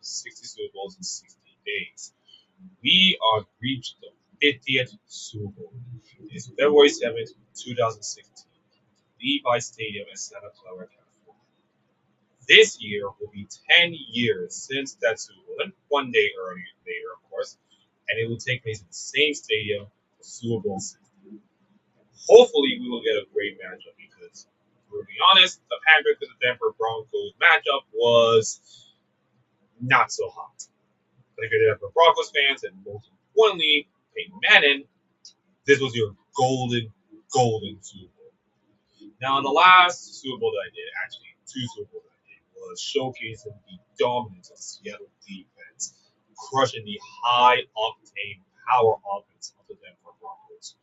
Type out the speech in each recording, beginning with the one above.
60 Super Bowls in 60 days. We are reached the 50th Super Bowl. It's February 7th, 2016. Levi Stadium in Santa Clara, California. This year will be 10 years since that Super Bowl, and one day earlier later, of course, and it will take place in the same stadium for Super Bowl 60. Hopefully, we will get a great matchup because, to be honest, the Panthers and the Denver Broncos matchup was not so hot. But if you're Denver Broncos fans, and most importantly, Peyton Manning, this was your golden Super Bowl. Now, in the last Super Bowl that I did, actually two Super Bowls that I did, was showcasing the dominance of the Seattle defense, crushing the high octane power offense of the Denver Broncos.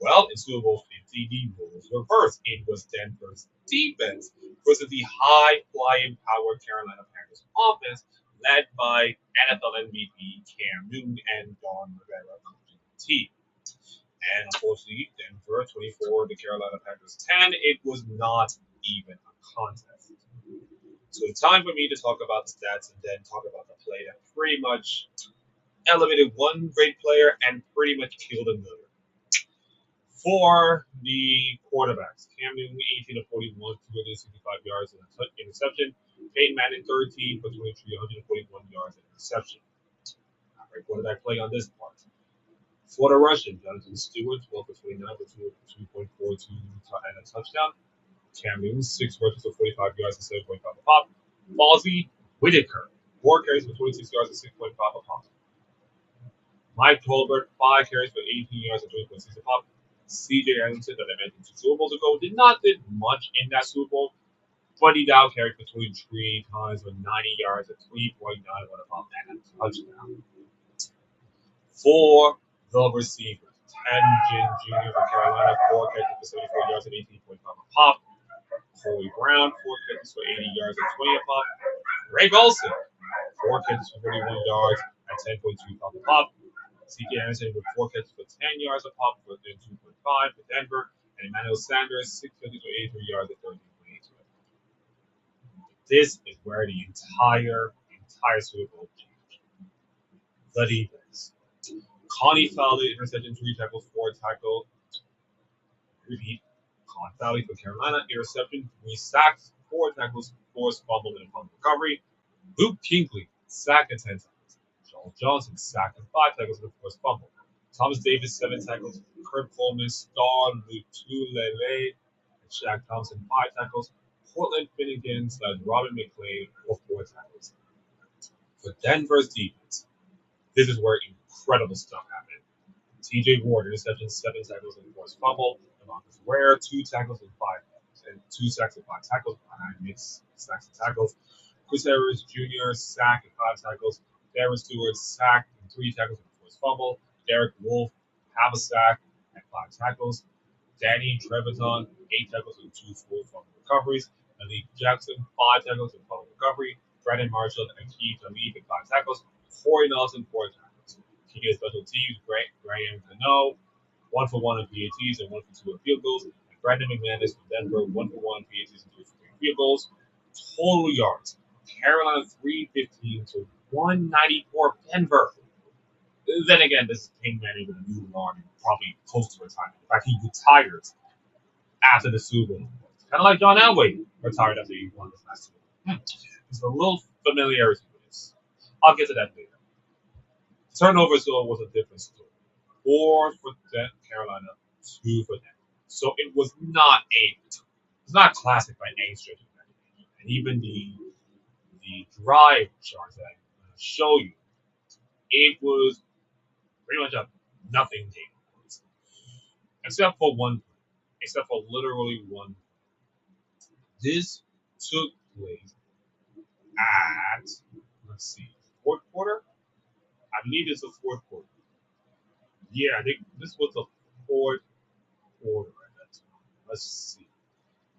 Well, in Super Bowl 50, the roles reversed. It was Denver's defense versus the high flying power Carolina Panthers offense, led by NFL MVP Cam Newton and Don Rivera coaching the team. And unfortunately, Denver 24, the Carolina Panthers 10. It was not even a contest. So it's time for me to talk about the stats and then talk about the play that pretty much elevated one great player and pretty much killed another. For the quarterbacks, Cam Newton 18 of 41, 265 yards and an interception. Peyton Manning 13 for 23, 141 yards and interception. All right, quarterback play on this part. For the Russian, Jonathan Stewart 12 for 29 for 2.42 and a touchdown. Cam Newton 6 rushes for 45 yards and 7.5 a pop. Fozzie Whitaker 4 carries for 26 yards and 6.5 a pop. Mike Tolbert 5 carries for 18 yards and 20.6 a pop. C.J. Anderson, that I mentioned 2 Super Bowls ago, did not do much in that Super Bowl, but he now carried for 23 times with 90 yards and 3.9 a pop and a touchdown. For the receivers, Ken Jin Jr. for Carolina, 4 catches for 74 yards and 18.5 a pop. Corey Brown, 4 catches for 80 yards and 20 a pop. Ray Olsen, 4 catches for 31 yards and 10.2 a pop. C.J. Anderson with 4 catches for 10 yards a pop for 2.5 for Denver. And Emmanuel Sanders, 6 catches for 83 yards and 13.8 a pop. This is where the entire Super Bowl changed. The defense. Connie Fowler, interception, 3 tackles, 4 tackles. Repeat. Connie Fowler for Carolina, interception, 3 sacks, 4 tackles, 4 fumble and a fumble recovery. Luke Kuechly, sack and 10 tackles. Charles Johnson, sack and 5 tackles and a forced fumble. Thomas Davis, 7 tackles. Kurt Coleman, Star Lutulele, and Shaq Thompson, 5 tackles. Portland Finnegan / Robin McClain for 4 tackles. For Denver's defense, this is where incredible stuff happened. T.J. Ward, interception, 7 tackles and a forced fumble. Marcus Ware, 2 tackles and 2 sacks and 5 tackles. Behind mixed sacks and tackles. Chris Harris Jr., sack and 5 tackles. Darren Stewart, sack and 3 tackles and a forced fumble. Derek Wolfe, half a sack and 5 tackles. Danny Treviton, 8 tackles and 2 forced fumble recoveries. Malik Jackson, 5 tackles and fumble recovery. Brandon Marshall and Keith Talib and 5 tackles. Corey Nelson, 4 tackles. TJ special teams, Graham Cano, 1 for 1 on PATs and 1 for 2 on field goals. And Brandon McManus from Denver, 1 for 1 on PATs and 2 for 3 field goals. Total yards, Carolina 315 to 194 Denver. Then again, this is Peyton Manning with a new arm and probably close to retirement. In fact, he retired after the Super Bowl. Kind of like John Elway retired after he won this last Super Bowl. There's a little familiarity with this. I'll get to that later. Turnovers, though, was a different story. 4 for Carolina, 2 for Denver. So it was not classic by any stretch of imagination. And even the drive charts that I'm going to show you, it was pretty much a nothing game. Except for literally one. This took place at, let's see, fourth quarter? I believe it's the fourth quarter. Yeah, I think this was the fourth quarter at that time. Let's see.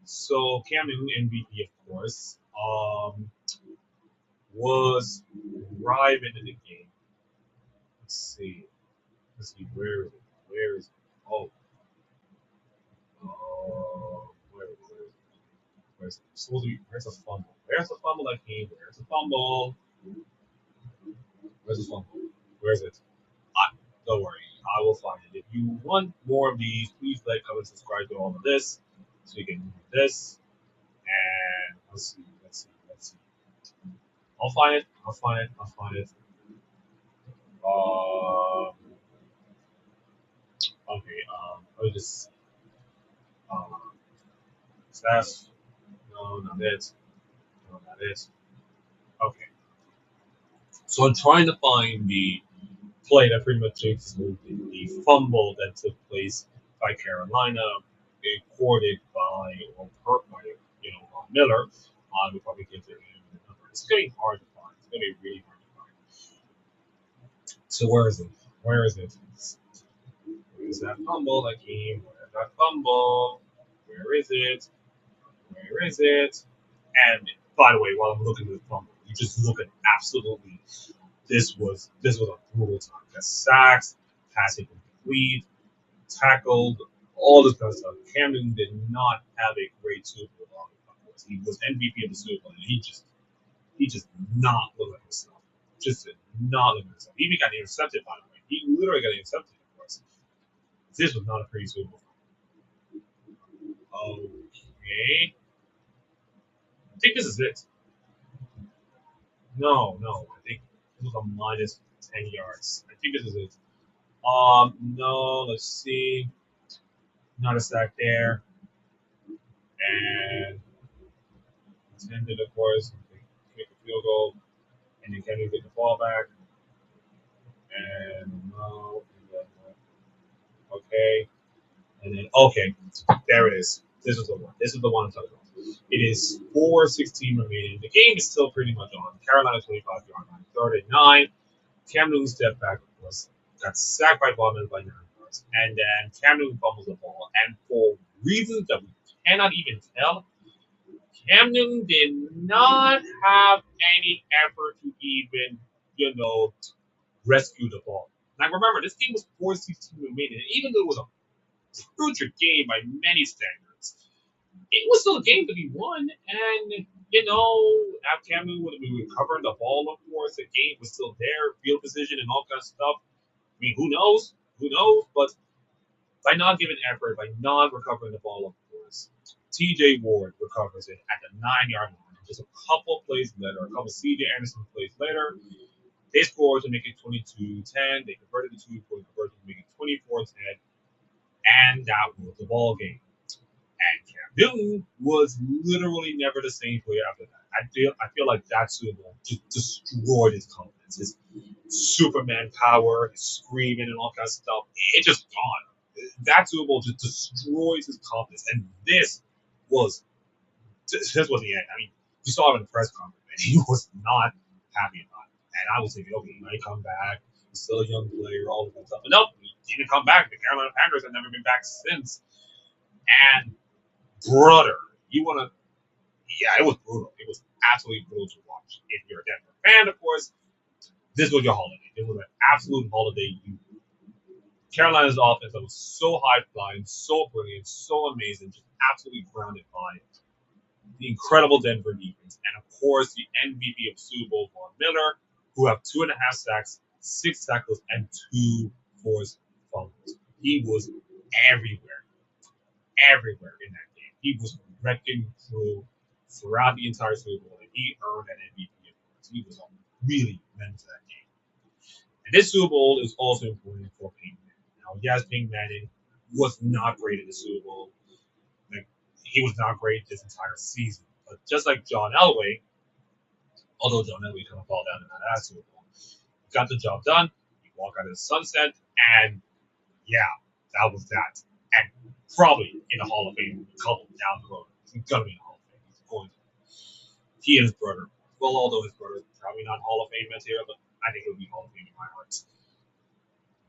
So Cam Newton, MVP, of course, was arriving in the game. Let's see. Where is it? Where is it? Oh. Where is it? Where's the fumble? Where's the fumble that came? Where's the fumble? Where's this one? Where is it? Don't worry, I will find it. If you want more of these, please like, comment, subscribe to all of this, so you can do this. And let's see. I'll find it. I'll find it. Um, okay. Let me just. Um, that's no, not it. No, not it. Okay. So I'm trying to find the play that pretty much takes the fumble that took place by Carolina, recorded by or hurt by Miller. We probably get to the number. It's gonna be hard to find. It's gonna be really hard to find. So where is it? Where is it? Where's that fumble that came? Where's that fumble? Where is it? Where is it? And by the way, while I'm looking at the fumble, you just look at absolutely this was a brutal time. Got sacks, passing complete, tackled, all this kind of stuff. Camden did not have a great Super Bowl. He was MVP of the Super Bowl, and he just not look like himself. Just did not look like himself. He even got intercepted, by the way. He literally got intercepted, of course. This was not a pretty Super Bowl. Okay. I think this is it. No. I think this was a minus 10 yards. I think this is it. No, let's see. Not a sack there. And intended, of course, make a field goal. And then Kennedy get the ball back. And no. Okay. And then, okay. There it is. This is the one. This is the one I'm talking about. It is 4:16 remaining. The game is still pretty much on. Carolina 25-yard line. 3rd and 9. Cam Newton stepped back, of course. Got sacked by Bowman by 9 yards. And then Cam Newton fumbles the ball. And for reasons that we cannot even tell, Cam Newton did not have any effort to even, rescue the ball. Now remember, this game was 4:16 remaining. And even though it was a crucial game by many standards, it was still a game to be won. And, after Cam Newton would be recovering the ball, of course, the game was still there, field position and all kinds of stuff. I mean, who knows? Who knows? But by not giving effort, by not recovering the ball, of course, TJ Ward recovers it at the 9-yard line. Just a couple plays later, a couple CJ Anderson plays later, they scored to make it 22-10. They converted the 2-point conversion to make it 24-10. And that was the ball game. And Cam Newton was literally never the same player after that. I feel like that Super Bowl just destroyed his confidence, his Superman power, his screaming and all kinds of stuff. It just gone. That Super Bowl just destroys his confidence. And this was the end. I mean, you saw him in the press conference, and he was not happy about it. And I was thinking, okay, he might come back. He's still a young player, all of that stuff. But nope, he didn't come back. The Carolina Panthers have never been back since. And brother, it was brutal. It was absolutely brutal to watch. If you're a Denver fan, of course, this was your holiday. It was an absolute holiday. Carolina's offense that was so high flying, so brilliant, so amazing, just absolutely grounded by the incredible Denver defense, and of course the MVP of Super Bowl, Von Miller, who have 2.5 sacks, 6 tackles, and 2 forced fumbles. He was everywhere in that game. He was wrecking throughout the entire Super Bowl, and he earned an MVP. He was really meant to that game. And this Super Bowl is also important for Peyton Manning. Now, yes, Peyton Manning was not great in the Super Bowl. Like, he was not great this entire season. But just like John Elway, although John Elway kind of fall down in that Super Bowl, got the job done. He walked out of the sunset, and yeah, that was that. And probably in the Hall of Fame, a couple down the road. He's gonna be in the Hall of Fame. He's going to. He and his brother. Well, although his brother is probably not Hall of Fame material, but I think he'll be Hall of Fame in my heart.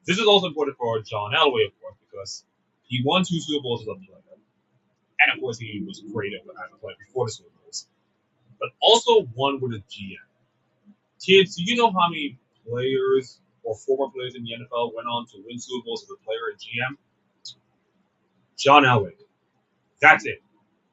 This is also important for John Elway, of course, because he won 2 Super Bowls as a player. And of course, he was great as a player before the Super Bowls. But also won with a GM. Kids, do you know how many players or former players in the NFL went on to win Super Bowls as a player and GM? John Elway. That's it.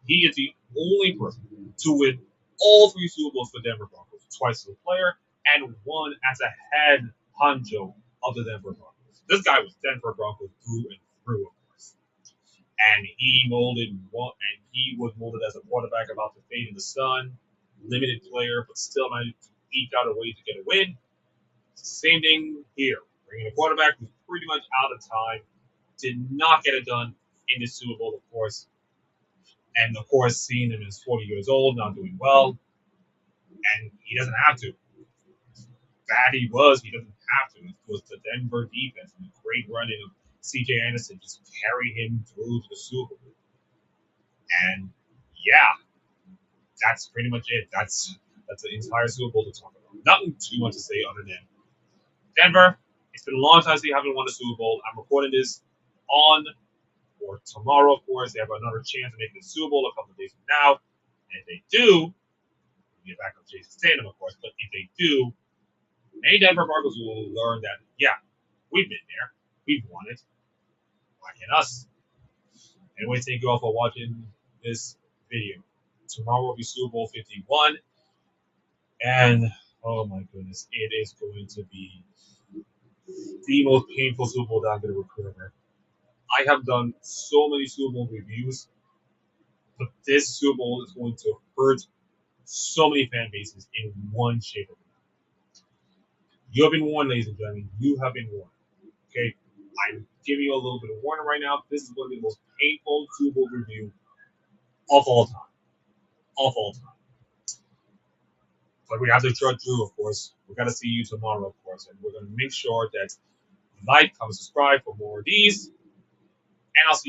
He is the only person to win all 3 Super Bowls for Denver Broncos. Twice as a player and won as a head honcho of the Denver Broncos. This guy was Denver Broncos through and through, of course. And he was molded as a quarterback about to fade in the sun, limited player, but still managed to eke out a way to get a win. Same thing here. Bringing a quarterback who's pretty much out of time, did not get it done in the Super Bowl, of course. And of course, seeing him as 40 years old, not doing well, and he doesn't have to. Bad he doesn't have to. It was the Denver defense and the great running of C.J. Anderson just carry him through to the Super Bowl. And yeah, that's pretty much it. That's the entire Super Bowl to talk about. Nothing too much to say other than Denver. It's been a long time since they haven't won a Super Bowl. I'm recording this on or tomorrow, of course. They have another chance to make the Super Bowl a couple of days from now. And if they do, get back on Jason Statham, of course. But if they do, many Denver Broncos will learn that, yeah, we've been there. We've won it. Why can't us? Anyway, thank you all for watching this video. Tomorrow will be Super Bowl 51. And, oh my goodness, it is going to be the most painful Super Bowl that I'm going to record ever. I have done so many Super Bowl reviews, but this Super Bowl is going to hurt so many fan bases in one shape or another. You have been warned, ladies and gentlemen. You have been warned. Okay? I'm giving you a little bit of warning right now. This is going to be the most painful Super Bowl review of all time. Of all time. But we have to trudge through, of course. We're going to see you tomorrow, of course. And we're going to make sure that you like, comment, subscribe for more of these. And I'll see you.